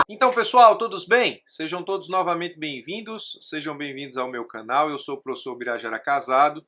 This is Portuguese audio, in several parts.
Então, pessoal, todos bem? Sejam todos novamente bem-vindos. Sejam bem-vindos ao meu canal. Eu sou o professor Birajara Casado.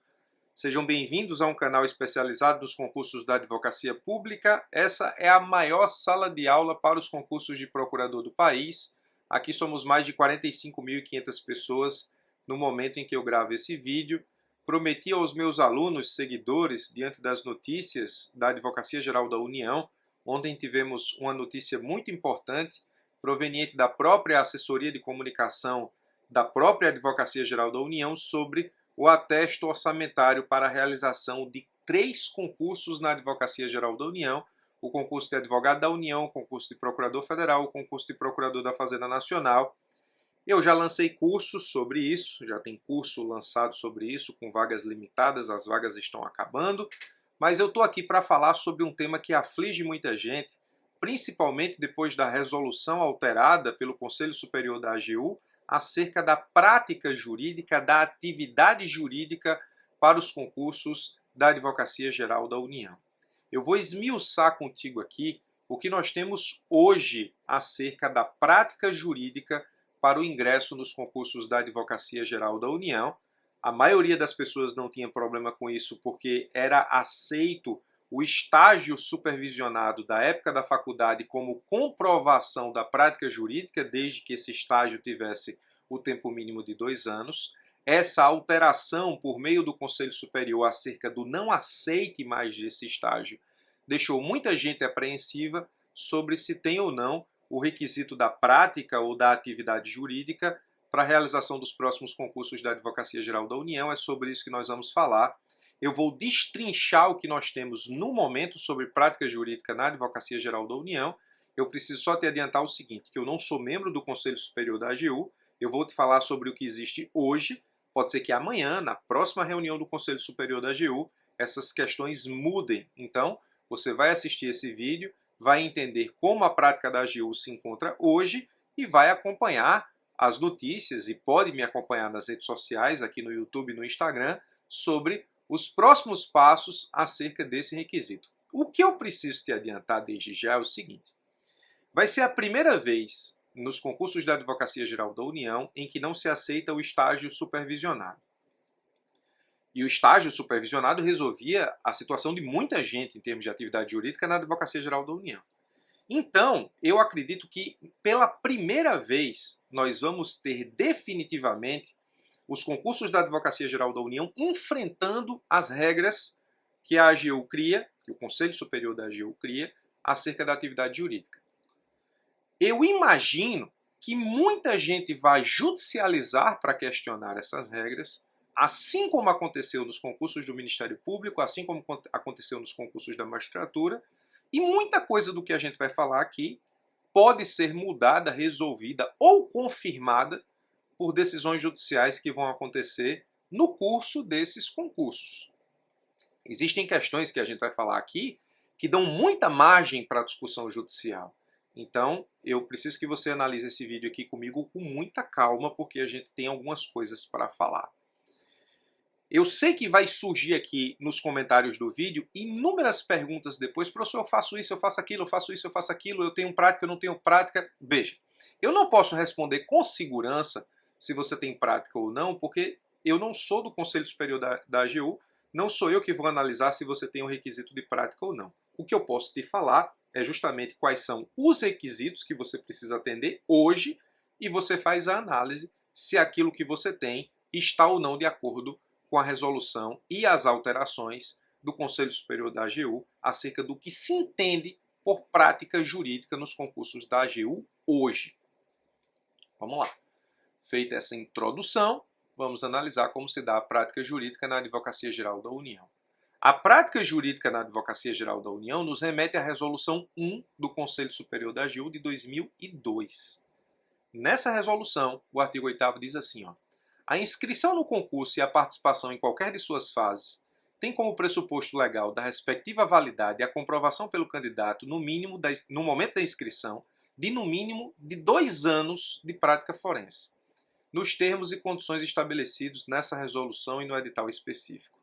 Sejam bem-vindos a um canal especializado nos concursos da advocacia pública. Essa é a maior sala de aula para os concursos de procurador do país. Aqui somos mais de 45.500 pessoas no momento em que eu gravo esse vídeo. Prometi aos meus alunos, seguidores, diante das notícias da Advocacia Geral da União. Ontem tivemos uma notícia muito importante proveniente da própria assessoria de comunicação da própria Advocacia Geral da União sobre o atesto orçamentário para a realização de 3 concursos na Advocacia Geral da União: o concurso de advogado da União, o concurso de procurador federal, o concurso de procurador da Fazenda Nacional. Eu já lancei cursos sobre isso, já tem curso lançado sobre isso com vagas limitadas, as vagas estão acabando, mas eu estou aqui para falar sobre um tema que aflige muita gente, principalmente depois da resolução alterada pelo Conselho Superior da AGU acerca da prática jurídica, da atividade jurídica para os concursos da Advocacia Geral da União. Eu vou esmiuçar contigo aqui o que nós temos hoje acerca da prática jurídica para o ingresso nos concursos da Advocacia Geral da União. A maioria das pessoas não tinha problema com isso porque era aceito o estágio supervisionado da época da faculdade como comprovação da prática jurídica, desde que esse estágio tivesse o tempo mínimo de 2 anos. Essa alteração por meio do Conselho Superior acerca do não aceite mais desse estágio deixou muita gente apreensiva sobre se tem ou não o requisito da prática ou da atividade jurídica para a realização dos próximos concursos da Advocacia Geral da União. É sobre isso que nós vamos falar. Eu vou destrinchar o que nós temos no momento sobre prática jurídica na Advocacia Geral da União. Eu preciso só te adiantar o seguinte, que eu não sou membro do Conselho Superior da AGU, eu vou te falar sobre o que existe hoje. Pode ser que amanhã, na próxima reunião do Conselho Superior da AGU, essas questões mudem. Então, você vai assistir esse vídeo, vai entender como a prática da AGU se encontra hoje e vai acompanhar as notícias, e pode me acompanhar nas redes sociais, aqui no YouTube e no Instagram, sobre os próximos passos acerca desse requisito. O que eu preciso te adiantar desde já é o seguinte: vai ser a primeira vez nos concursos da Advocacia Geral da União em que não se aceita o estágio supervisionado. E o estágio supervisionado resolvia a situação de muita gente em termos de atividade jurídica na Advocacia Geral da União. Então, eu acredito que pela primeira vez nós vamos ter definitivamente os concursos da Advocacia Geral da União enfrentando as regras que a AGU cria, que o Conselho Superior da AGU cria, acerca da atividade jurídica. Eu imagino que muita gente vai judicializar para questionar essas regras, assim como aconteceu nos concursos do Ministério Público, assim como aconteceu nos concursos da magistratura, e muita coisa do que a gente vai falar aqui pode ser mudada, resolvida ou confirmada por decisões judiciais que vão acontecer no curso desses concursos. Existem questões que a gente vai falar aqui que dão muita margem para a discussão judicial. Então, eu preciso que você analise esse vídeo aqui comigo com muita calma, porque a gente tem algumas coisas para falar. Eu sei que vai surgir aqui nos comentários do vídeo inúmeras perguntas depois: professor, eu faço isso, eu faço aquilo, eu faço isso, eu faço aquilo, eu tenho prática, eu não tenho prática. Veja, eu não posso responder com segurança se você tem prática ou não, porque eu não sou do Conselho Superior da AGU, não sou eu que vou analisar se você tem o requisito de prática ou não. O que eu posso te falar é justamente quais são os requisitos que você precisa atender hoje e você faz a análise se aquilo que você tem está ou não de acordo com a resolução e as alterações do Conselho Superior da AGU acerca do que se entende por prática jurídica nos concursos da AGU hoje. Vamos lá. Feita essa introdução, vamos analisar como se dá a prática jurídica na Advocacia Geral da União. A prática jurídica na Advocacia Geral da União nos remete à Resolução 1 do Conselho Superior da AGU de 2002. Nessa resolução, o artigo 8º diz assim, a inscrição no concurso e a participação em qualquer de suas fases tem como pressuposto legal da respectiva validade a comprovação pelo candidato, no momento da inscrição, de no mínimo de 2 anos de prática forense, nos termos e condições estabelecidos nessa resolução e no edital específico.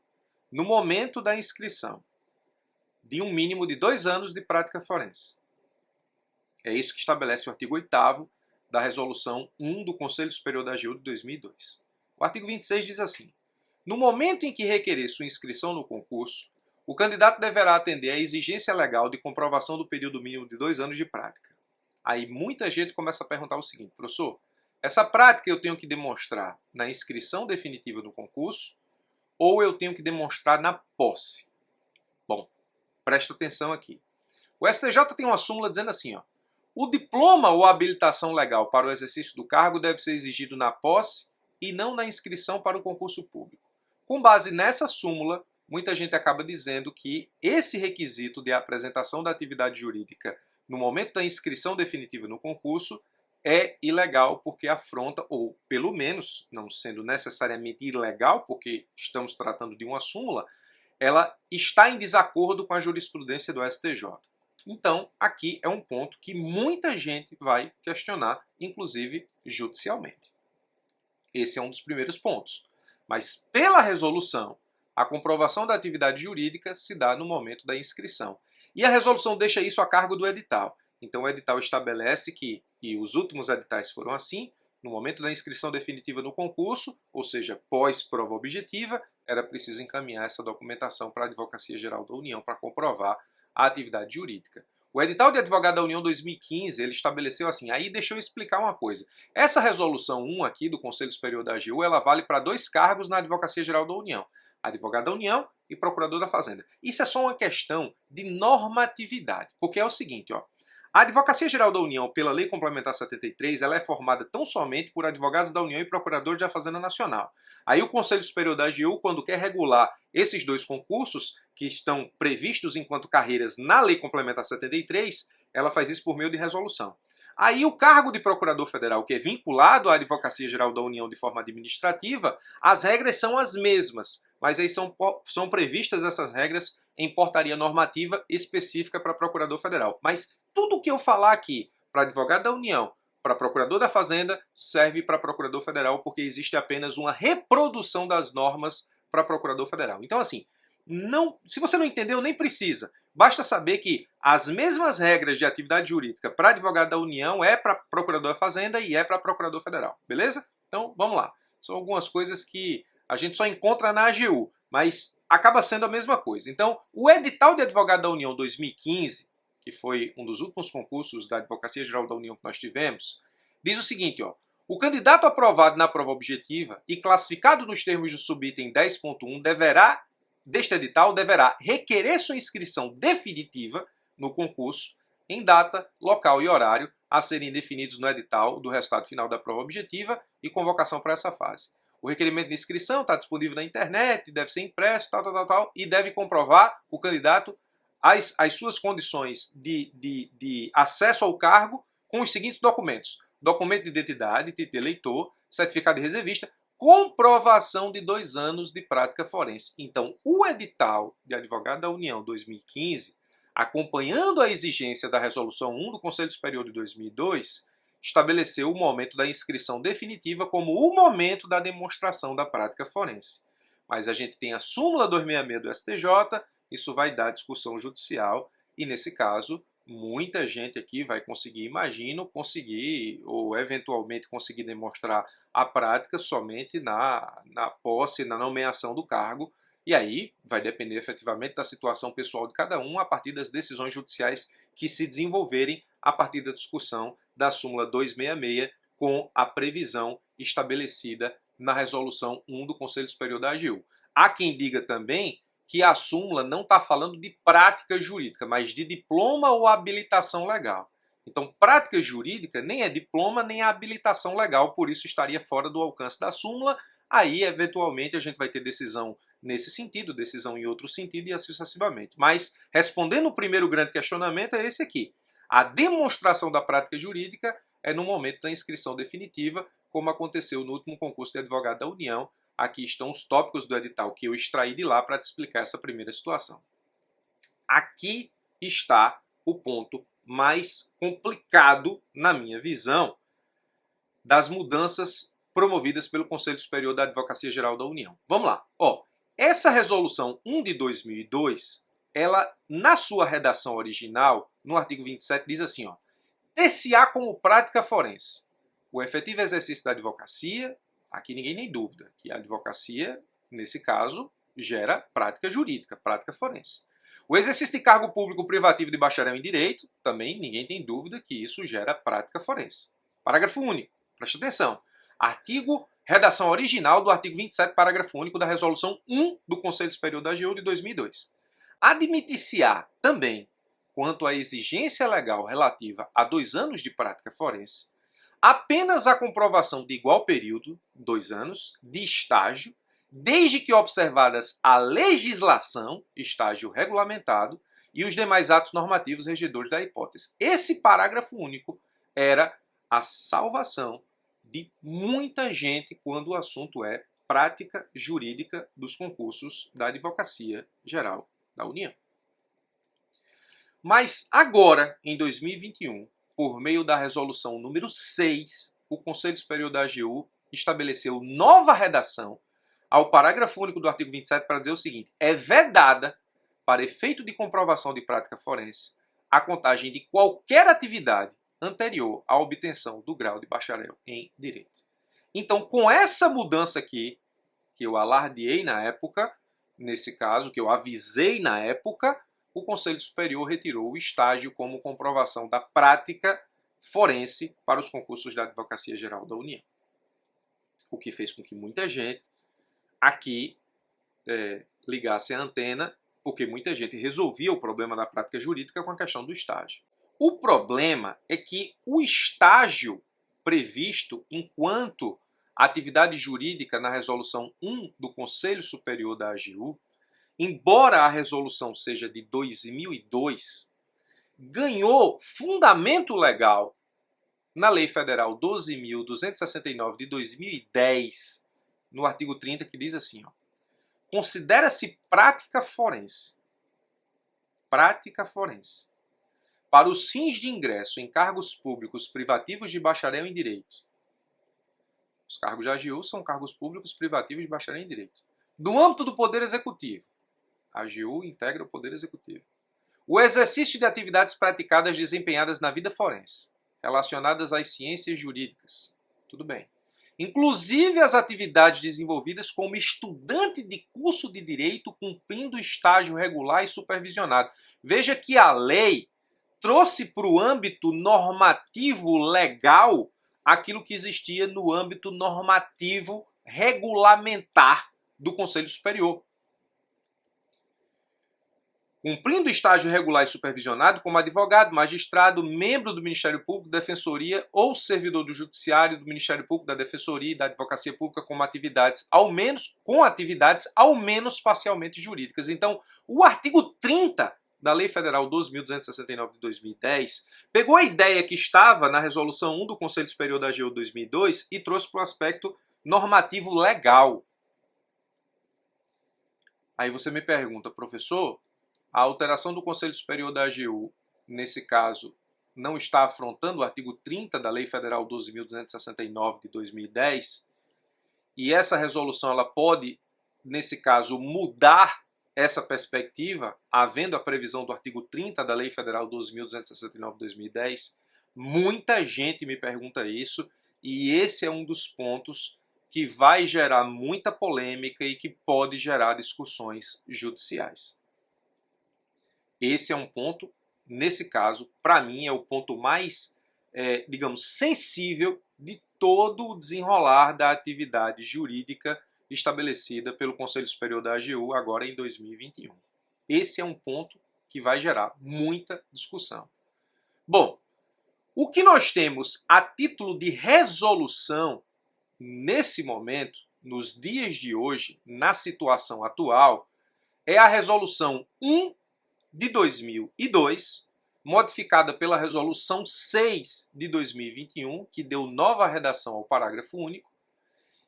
No momento da inscrição, de um mínimo de 2 anos de prática forense. É isso que estabelece o artigo 8º da Resolução 1 do Conselho Superior da AGU de 2002. O artigo 26 diz assim: no momento em que requerer sua inscrição no concurso, o candidato deverá atender à exigência legal de comprovação do período mínimo de 2 anos de prática. Aí muita gente começa a perguntar o seguinte: professor, essa prática eu tenho que demonstrar na inscrição definitiva do concurso ou eu tenho que demonstrar na posse? Bom, presta atenção aqui. O STJ tem uma súmula dizendo assim, ó: o diploma ou habilitação legal para o exercício do cargo deve ser exigido na posse e não na inscrição para o concurso público. Com base nessa súmula, muita gente acaba dizendo que esse requisito de apresentação da atividade jurídica no momento da inscrição definitiva no concurso é ilegal porque afronta, ou pelo menos, não sendo necessariamente ilegal, porque estamos tratando de uma súmula, ela está em desacordo com a jurisprudência do STJ. Então, aqui é um ponto que muita gente vai questionar, inclusive judicialmente. Esse é um dos primeiros pontos. Mas, pela resolução, a comprovação da atividade jurídica se dá no momento da inscrição. E a resolução deixa isso a cargo do edital. Então, o edital estabelece que, e os últimos editais foram assim, no momento da inscrição definitiva no concurso, ou seja, pós-prova objetiva, era preciso encaminhar essa documentação para a Advocacia Geral da União para comprovar a atividade jurídica. O edital de advogado da União 2015, ele estabeleceu assim, aí deixa eu explicar uma coisa. Essa resolução 1 aqui do Conselho Superior da AGU, ela vale para 2 cargos na Advocacia Geral da União. Advogado da União e Procurador da Fazenda. Isso é só uma questão de normatividade, porque é o seguinte, ó. A Advocacia Geral da União, pela Lei Complementar 73, ela é formada tão somente por advogados da União e procuradores da Fazenda Nacional. Aí o Conselho Superior da AGU, quando quer regular esses 2 concursos, que estão previstos enquanto carreiras na Lei Complementar 73, ela faz isso por meio de resolução. Aí o cargo de Procurador Federal, que é vinculado à Advocacia Geral da União de forma administrativa, as regras são as mesmas, mas aí são previstas essas regras em portaria normativa específica para Procurador Federal. Mas tudo o que eu falar aqui para advogado da União, para Procurador da Fazenda, serve para Procurador Federal, porque existe apenas uma reprodução das normas para Procurador Federal. Então, assim, se você não entendeu, nem precisa. Basta saber que as mesmas regras de atividade jurídica para advogado da União é para Procurador da Fazenda e é para Procurador Federal. Beleza? Então, vamos lá. São algumas coisas que a gente só encontra na AGU, mas acaba sendo a mesma coisa. Então, o edital de advogado da União 2015, que foi um dos últimos concursos da Advocacia Geral da União que nós tivemos, diz o seguinte, ó: o candidato aprovado na prova objetiva e classificado nos termos do subitem 10.1 deste edital deverá requerer sua inscrição definitiva no concurso em data, local e horário a serem definidos no edital do resultado final da prova objetiva e convocação para essa fase. O requerimento de inscrição está disponível na internet, deve ser impresso, e deve comprovar o candidato as suas condições de acesso ao cargo com os seguintes documentos: documento de identidade, título de eleitor, certificado de reservista, comprovação de 2 anos de prática forense. Então, o edital de advogado da União 2015, acompanhando a exigência da Resolução 1 do Conselho Superior de 2002, estabeleceu o momento da inscrição definitiva como o momento da demonstração da prática forense. Mas a gente tem a súmula 266 do STJ, isso vai dar discussão judicial e, nesse caso, muita gente aqui vai conseguir, imagino, ou eventualmente conseguir demonstrar a prática somente na posse, na nomeação do cargo, e aí vai depender efetivamente da situação pessoal de cada um a partir das decisões judiciais que se desenvolverem a partir da discussão da súmula 266 com a previsão estabelecida na resolução 1 do Conselho Superior da AGU. Há quem diga também que a súmula não está falando de prática jurídica, mas de diploma ou habilitação legal. Então, prática jurídica nem é diploma nem é habilitação legal, por isso estaria fora do alcance da súmula. Aí, eventualmente, a gente vai ter decisão nesse sentido, decisão em outro sentido e assim sucessivamente. Mas, respondendo o primeiro grande questionamento, é esse aqui. A demonstração da prática jurídica é no momento da inscrição definitiva, como aconteceu no último concurso de advogado da União. Aqui estão os tópicos do edital que eu extraí de lá para te explicar essa primeira situação. Aqui está o ponto mais complicado, na minha visão, das mudanças promovidas pelo Conselho Superior da Advocacia Geral da União. Vamos lá. Ó, essa resolução 1 de 2002, ela, na sua redação original, no artigo 27, diz assim, ó: TCA como prática forense. O efetivo exercício da advocacia, aqui ninguém tem dúvida que a advocacia, nesse caso, gera prática jurídica, prática forense. O exercício de cargo público privativo de bacharel em direito, também ninguém tem dúvida que isso gera prática forense. Parágrafo único, preste atenção. Redação original do artigo 27, parágrafo único da resolução 1 do Conselho Superior da AGU de 2002. Admitir-se-á também, quanto à exigência legal relativa a 2 anos de prática forense, apenas a comprovação de igual período, 2 anos, de estágio, desde que observadas a legislação, estágio regulamentado, e os demais atos normativos regedores da hipótese. Esse parágrafo único era a salvação de muita gente quando o assunto é prática jurídica dos concursos da Advocacia Geral da União. Mas agora, em 2021, por meio da resolução número 6, o Conselho Superior da AGU estabeleceu nova redação ao parágrafo único do artigo 27 para dizer o seguinte: é vedada, para efeito de comprovação de prática forense, a contagem de qualquer atividade anterior à obtenção do grau de bacharel em Direito. Então, com essa mudança aqui, que eu alardeei na época, nesse caso, que eu avisei na época, o Conselho Superior retirou o estágio como comprovação da prática forense para os concursos da Advocacia Geral da União. O que fez com que muita gente aqui ligasse a antena, porque muita gente resolvia o problema da prática jurídica com a questão do estágio. O problema é que o estágio previsto enquanto atividade jurídica na resolução 1 do Conselho Superior da AGU, embora a resolução seja de 2002, ganhou fundamento legal na Lei Federal 12.269 de 2010, no artigo 30, que diz assim, considera-se prática forense, para os fins de ingresso em cargos públicos privativos de bacharel em Direito. Os cargos de AGU são cargos públicos privativos de bacharel em Direito. No âmbito do Poder Executivo, a AGU integra o Poder Executivo. O exercício de atividades praticadas desempenhadas na vida forense, relacionadas às ciências jurídicas. Tudo bem. Inclusive as atividades desenvolvidas como estudante de curso de Direito cumprindo estágio regular e supervisionado. Veja que a lei trouxe para o âmbito normativo legal aquilo que existia no âmbito normativo regulamentar do Conselho Superior. Cumprindo estágio regular e supervisionado como advogado, magistrado, membro do Ministério Público, Defensoria ou servidor do Judiciário, do Ministério Público, da Defensoria e da Advocacia Pública com atividades ao menos parcialmente jurídicas. Então, o artigo 30 da Lei Federal 12.269 de 2010 pegou a ideia que estava na Resolução 1 do Conselho Superior da AGU 2002 e trouxe para o aspecto normativo legal. Aí você me pergunta, professor, a alteração do Conselho Superior da AGU, nesse caso, não está afrontando o artigo 30 da Lei Federal 12.269 de 2010, e essa resolução ela pode, nesse caso, mudar essa perspectiva, havendo a previsão do artigo 30 da Lei Federal 12.269 de 2010? Muita gente me pergunta isso, e esse é um dos pontos que vai gerar muita polêmica e que pode gerar discussões judiciais. Esse é um ponto, nesse caso, para mim, é o ponto mais, digamos, sensível de todo o desenrolar da atividade jurídica estabelecida pelo Conselho Superior da AGU agora em 2021. Esse é um ponto que vai gerar muita discussão. Bom, o que nós temos a título de resolução nesse momento, nos dias de hoje, na situação atual, é a Resolução 1 de 2002, modificada pela Resolução 6 de 2021, que deu nova redação ao parágrafo único,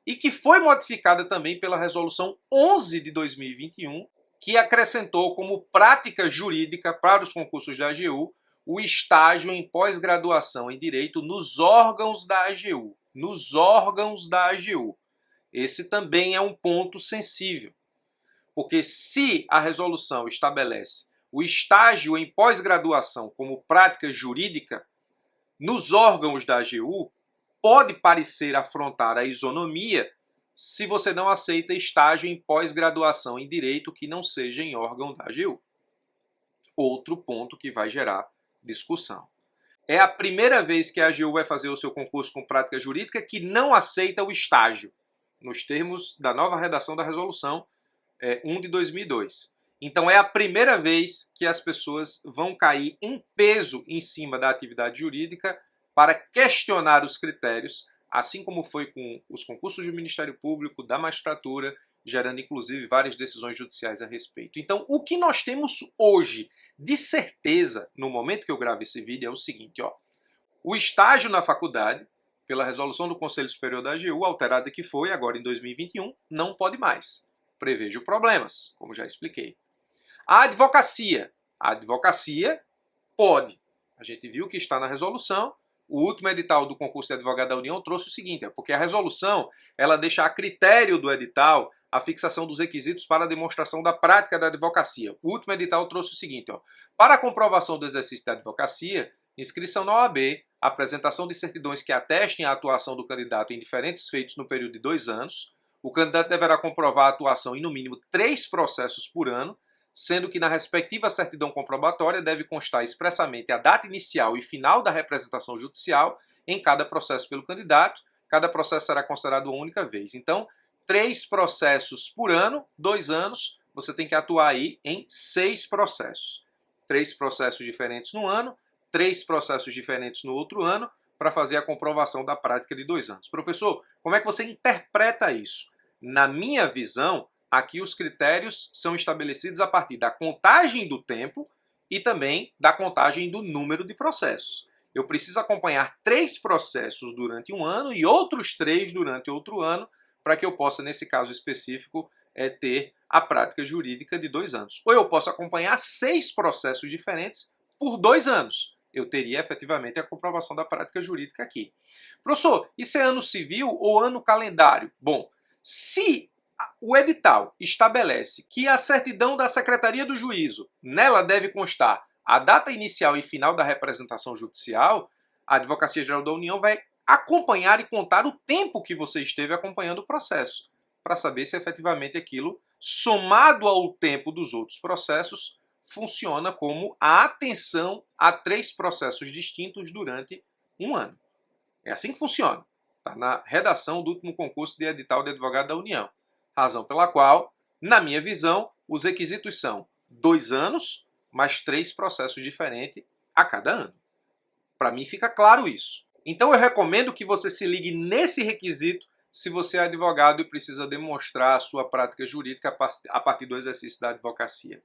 e que foi modificada também pela Resolução 11 de 2021, que acrescentou como prática jurídica para os concursos da AGU o estágio em pós-graduação em Direito nos órgãos da AGU. Nos órgãos da AGU. Esse também é um ponto sensível, porque se a resolução estabelece o estágio em pós-graduação como prática jurídica, nos órgãos da AGU, pode parecer afrontar a isonomia se você não aceita estágio em pós-graduação em Direito que não seja em órgão da AGU. Outro ponto que vai gerar discussão. É a primeira vez que a AGU vai fazer o seu concurso com prática jurídica que não aceita o estágio, nos termos da nova redação da resolução 1 de 2002. Então é a primeira vez que as pessoas vão cair em peso em cima da atividade jurídica para questionar os critérios, assim como foi com os concursos do Ministério Público, da magistratura, gerando inclusive várias decisões judiciais a respeito. Então o que nós temos hoje de certeza, no momento que eu gravo esse vídeo, é o seguinte, ó. O estágio na faculdade, pela resolução do Conselho Superior da AGU, alterada que foi agora em 2021, não pode mais. Prevejo problemas, como já expliquei. A advocacia pode. A gente viu que está na resolução. O último edital do concurso de advogado da União trouxe o seguinte, porque a resolução ela deixa a critério do edital a fixação dos requisitos para a demonstração da prática da advocacia. O último edital trouxe o seguinte, ó, para a comprovação do exercício da advocacia, inscrição na OAB, apresentação de certidões que atestem a atuação do candidato em diferentes feitos no período de 2 anos, o candidato deverá comprovar a atuação em no mínimo 3 processos por ano, sendo que na respectiva certidão comprobatória deve constar expressamente a data inicial e final da representação judicial em cada processo pelo candidato. Cada processo será considerado uma única vez. Então, 3 processos por ano, 2 anos, você tem que atuar aí em 6 processos. 3 processos diferentes no ano, 3 processos diferentes no outro ano, para fazer a comprovação da prática de 2 anos. Professor, como é que você interpreta isso? Na minha visão, aqui os critérios são estabelecidos a partir da contagem do tempo e também da contagem do número de processos. Eu preciso acompanhar 3 processos durante um ano e outros 3 durante outro ano, para que eu possa, nesse caso específico, ter a prática jurídica de 2 anos. Ou eu posso acompanhar 6 processos diferentes por 2 anos. Eu teria efetivamente a comprovação da prática jurídica aqui. Professor, isso é ano civil ou ano calendário? Bom, se o edital estabelece que a certidão da Secretaria do Juízo, nela deve constar a data inicial e final da representação judicial, a Advocacia Geral da União vai acompanhar e contar o tempo que você esteve acompanhando o processo, para saber se efetivamente aquilo, somado ao tempo dos outros processos, funciona como a atenção a 3 processos distintos durante um ano. É assim que funciona. Está na redação do último concurso de edital de advogado da União. Razão pela qual, na minha visão, os requisitos são 2 anos mais 3 processos diferentes a cada ano. Para mim fica claro isso. Então eu recomendo que você se ligue nesse requisito se você é advogado e precisa demonstrar a sua prática jurídica a partir do exercício da advocacia.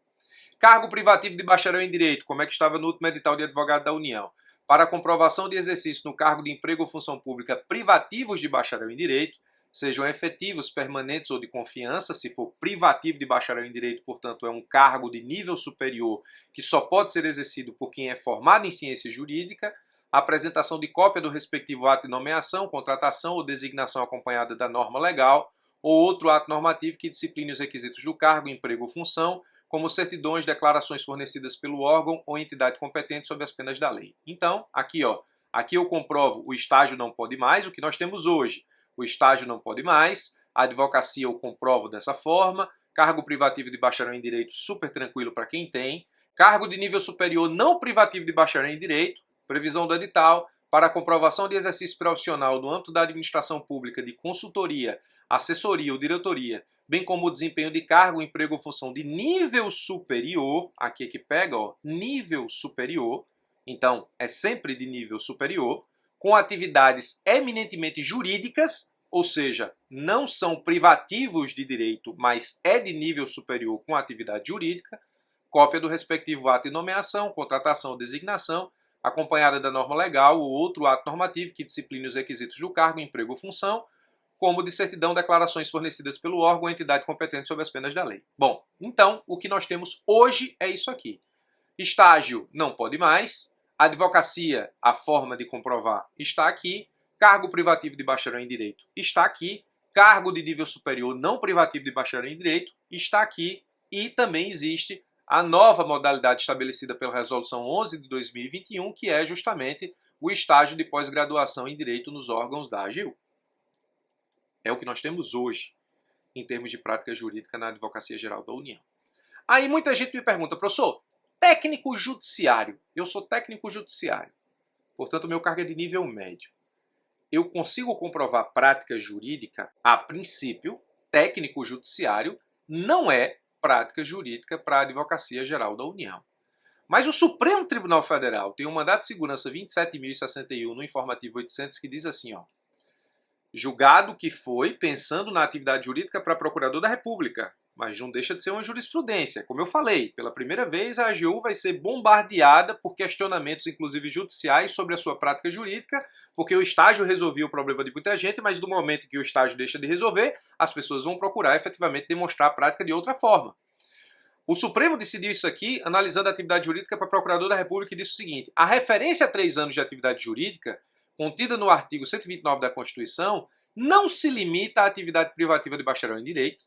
Cargo privativo de bacharel em Direito, como é que estava no último edital de advogado da União. Para a comprovação de exercício no cargo de emprego ou função pública privativos de bacharel em Direito, sejam efetivos, permanentes ou de confiança. Se for privativo de bacharel em Direito, portanto, é um cargo de nível superior que só pode ser exercido por quem é formado em ciência jurídica. A apresentação de cópia do respectivo ato de nomeação, contratação ou designação acompanhada da norma legal ou outro ato normativo que discipline os requisitos do cargo, emprego ou função, como certidões, declarações fornecidas pelo órgão ou entidade competente sob as penas da lei. Então, aqui, ó, aqui eu comprovo o estágio não pode mais, o que nós temos hoje. O estágio não pode mais, a advocacia eu comprovo dessa forma, cargo privativo de bacharel em Direito super tranquilo para quem tem, cargo de nível superior não privativo de bacharel em Direito, previsão do edital, para a comprovação de exercício profissional no âmbito da administração pública de consultoria, assessoria ou diretoria, bem como o desempenho de cargo, emprego ou função de nível superior, aqui é que pega, ó, nível superior, então é sempre de nível superior, com atividades eminentemente jurídicas, ou seja, não são privativos de direito, mas é de nível superior com atividade jurídica, cópia do respectivo ato de nomeação, contratação ou designação, acompanhada da norma legal ou outro ato normativo que discipline os requisitos do cargo, emprego ou função, como de certidão, declarações fornecidas pelo órgão ou entidade competente sob as penas da lei. Bom, então, o que nós temos hoje é isso aqui. Estágio não pode mais, advocacia, a forma de comprovar, está aqui, cargo privativo de bacharel em Direito está aqui, cargo de nível superior não privativo de bacharel em Direito está aqui e também existe a nova modalidade estabelecida pela Resolução 11 de 2021, que é justamente o estágio de pós-graduação em Direito nos órgãos da AGU. É o que nós temos hoje, em termos de prática jurídica na Advocacia Geral da União. Aí muita gente me pergunta, professor, técnico judiciário. Eu sou técnico judiciário, portanto meu cargo é de nível médio. Eu consigo comprovar prática jurídica? A princípio, técnico judiciário não é prática jurídica para a Advocacia Geral da União. Mas o Supremo Tribunal Federal tem um mandato de segurança 27.061 no informativo 800 que diz assim, ó, julgado que foi pensando na atividade jurídica para procurador da República, mas não deixa de ser uma jurisprudência. Como eu falei, pela primeira vez a AGU vai ser bombardeada por questionamentos, inclusive judiciais, sobre a sua prática jurídica, porque o estágio resolvia o problema de muita gente, mas do momento que o estágio deixa de resolver, as pessoas vão procurar efetivamente demonstrar a prática de outra forma. O Supremo decidiu isso aqui, analisando a atividade jurídica para procurador da República, e disse o seguinte, a referência a 3 anos de atividade jurídica, contida no artigo 129 da Constituição, não se limita à atividade privativa de bacharel em Direito.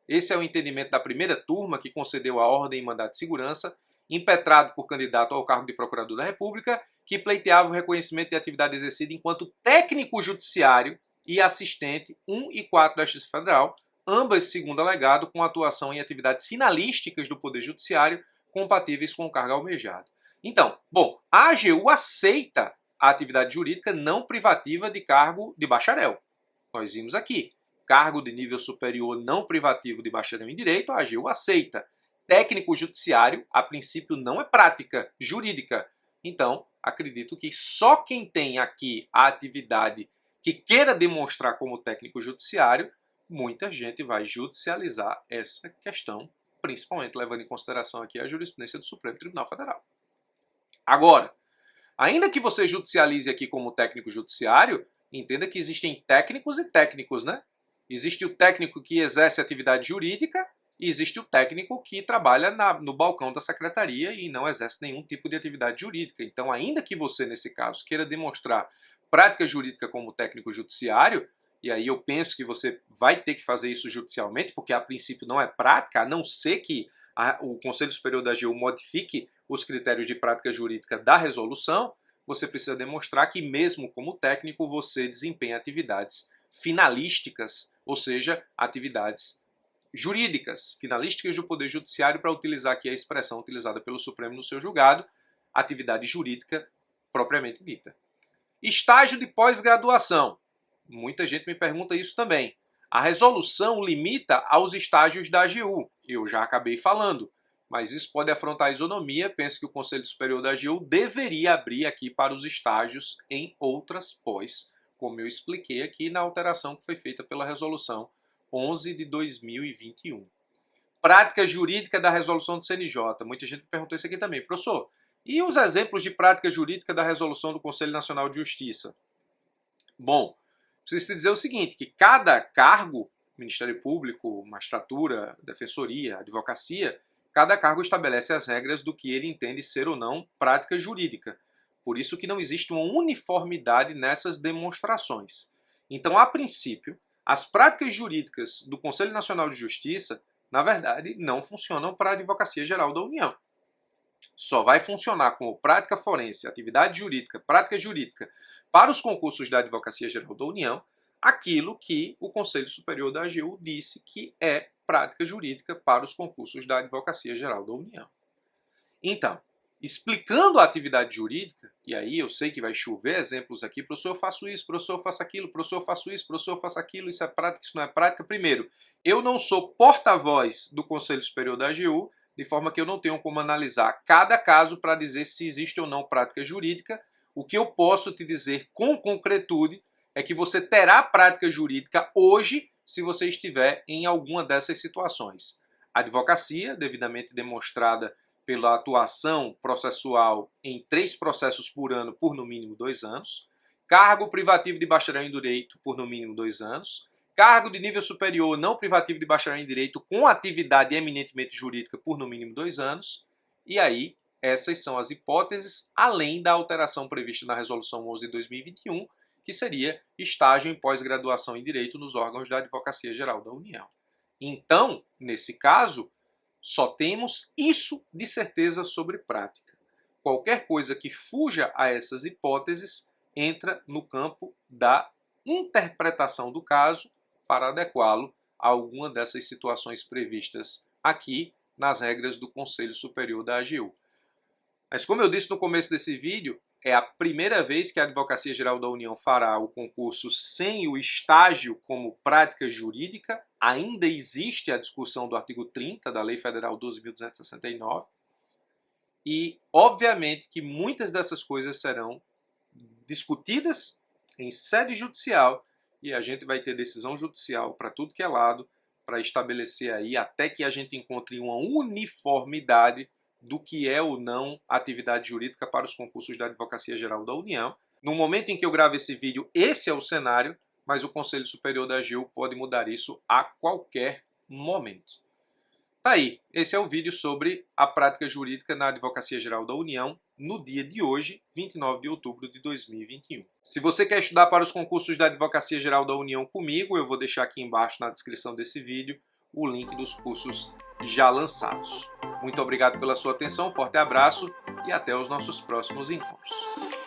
Esse é o entendimento da primeira turma que concedeu a ordem e mandato de segurança, impetrado por candidato ao cargo de Procurador da República, que pleiteava o reconhecimento de atividade exercida enquanto técnico judiciário e assistente 1 e 4 da Justiça Federal, ambas, segundo alegado, com atuação em atividades finalísticas do Poder Judiciário, compatíveis com o cargo almejado. Então, bom, a AGU aceita a atividade jurídica não privativa de cargo de bacharel. Nós vimos aqui. Cargo de nível superior não privativo de bacharel em Direito, a AGU aceita. Técnico judiciário, a princípio, não é prática jurídica. Então, acredito que só quem tem aqui a atividade que queira demonstrar como técnico judiciário, muita gente vai judicializar essa questão, principalmente levando em consideração aqui a jurisprudência do Supremo Tribunal Federal. Agora, ainda que você judicialize aqui como técnico judiciário, entenda que existem técnicos e técnicos, né? Existe o técnico que exerce atividade jurídica e existe o técnico que trabalha no balcão da secretaria e não exerce nenhum tipo de atividade jurídica. Então, ainda que você, nesse caso, queira demonstrar prática jurídica como técnico judiciário, e aí eu penso que você vai ter que fazer isso judicialmente, porque a princípio não é prática, a não ser que o Conselho Superior da AGU modifique os critérios de prática jurídica da resolução, você precisa demonstrar que mesmo como técnico você desempenha atividades finalísticas, ou seja, atividades jurídicas, finalísticas do Poder Judiciário, para utilizar aqui a expressão utilizada pelo Supremo no seu julgado, atividade jurídica propriamente dita. Estágio de pós-graduação. Muita gente me pergunta isso também. A resolução limita aos estágios da AGU. Eu já acabei falando, mas isso pode afrontar a isonomia. Penso que o Conselho Superior da AGU deveria abrir aqui para os estágios em outras pós, como eu expliquei aqui na alteração que foi feita pela Resolução 11 de 2021. Prática jurídica da resolução do CNJ. Muita gente me perguntou isso aqui também. Professor, e os exemplos de prática jurídica da resolução do Conselho Nacional de Justiça? Bom, preciso te dizer o seguinte, que cada cargo, Ministério Público, magistratura, defensoria, advocacia, cada cargo estabelece as regras do que ele entende ser ou não prática jurídica. Por isso que não existe uma uniformidade nessas demonstrações. Então, a princípio, as práticas jurídicas do Conselho Nacional de Justiça, na verdade, não funcionam para a Advocacia Geral da União. Só vai funcionar como prática forense, atividade jurídica, prática jurídica para os concursos da Advocacia Geral da União, aquilo que o Conselho Superior da AGU disse que é prática jurídica para os concursos da Advocacia Geral da União. Então, explicando a atividade jurídica, e aí eu sei que vai chover exemplos aqui, professor, eu faço isso, professor, eu faço aquilo, professor, eu faço isso, professor, eu faço aquilo, isso é prática, isso não é prática. Primeiro, eu não sou porta-voz do Conselho Superior da AGU, de forma que eu não tenho como analisar cada caso para dizer se existe ou não prática jurídica. O que eu posso te dizer com concretude é que você terá prática jurídica hoje se você estiver em alguma dessas situações. A advocacia, devidamente demonstrada pela atuação processual em 3 processos por ano por no mínimo 2 anos, cargo privativo de bacharel em Direito por no mínimo 2 anos, cargo de nível superior não privativo de bacharel em Direito com atividade eminentemente jurídica por no mínimo 2 anos, e aí essas são as hipóteses, além da alteração prevista na Resolução 11 de 2021, que seria estágio em pós-graduação em Direito nos órgãos da Advocacia Geral da União. Então, nesse caso, só temos isso de certeza sobre prática. qualquer coisa que fuja a essas hipóteses entra no campo da interpretação do caso para adequá-lo a alguma dessas situações previstas aqui nas regras do Conselho Superior da AGU. Mas como eu disse no começo desse vídeo, é a primeira vez que a Advocacia Geral da União fará o concurso sem o estágio como prática jurídica. Ainda existe a discussão do artigo 30 da Lei Federal 12.269 e, obviamente, que muitas dessas coisas serão discutidas em sede judicial e a gente vai ter decisão judicial para tudo que é lado para estabelecer aí, até que a gente encontre uma uniformidade do que é ou não atividade jurídica para os concursos da Advocacia Geral da União. No momento em que eu gravo esse vídeo, esse é o cenário, mas o Conselho Superior da AGU pode mudar isso a qualquer momento. Tá aí, esse é o vídeo sobre a prática jurídica na Advocacia Geral da União no dia de hoje, 29 de outubro de 2021. Se você quer estudar para os concursos da Advocacia Geral da União comigo, eu vou deixar aqui embaixo na descrição desse vídeo o link dos cursos já lançados. Muito obrigado pela sua atenção, forte abraço e até os nossos próximos encontros.